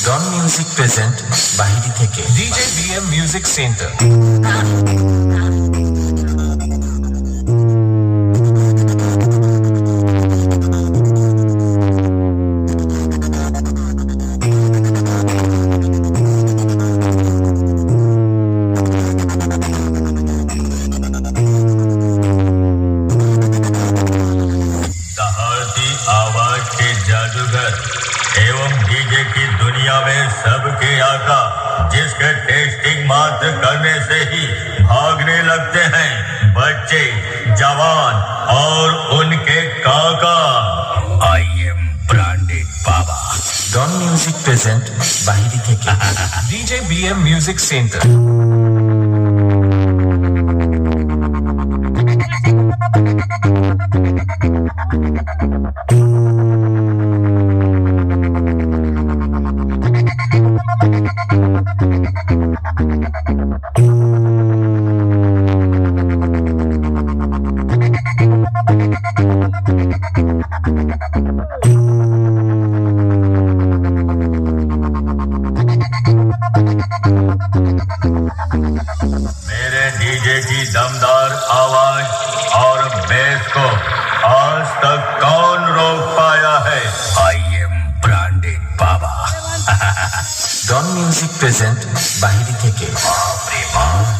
ডন music present Bahiri থেকে DJ BM music centre. आवाज के जादूगर एवं डीजे की दुनिया में सबके आका, जिसके टेस्टिंग मात्र करने से ही भागने लगते हैं बच्चे, जवान और उनके काका। I am branded Baba. Don music present Bahiri থেকে ডিজে বিএম মিউজিক সেন্টার। मेरे डीजे की दमदार आवाज और बेस को आज तक कौन रोक पाया है? I am branded Baba. Don music present Bahiri থেকে बाप रे बाप।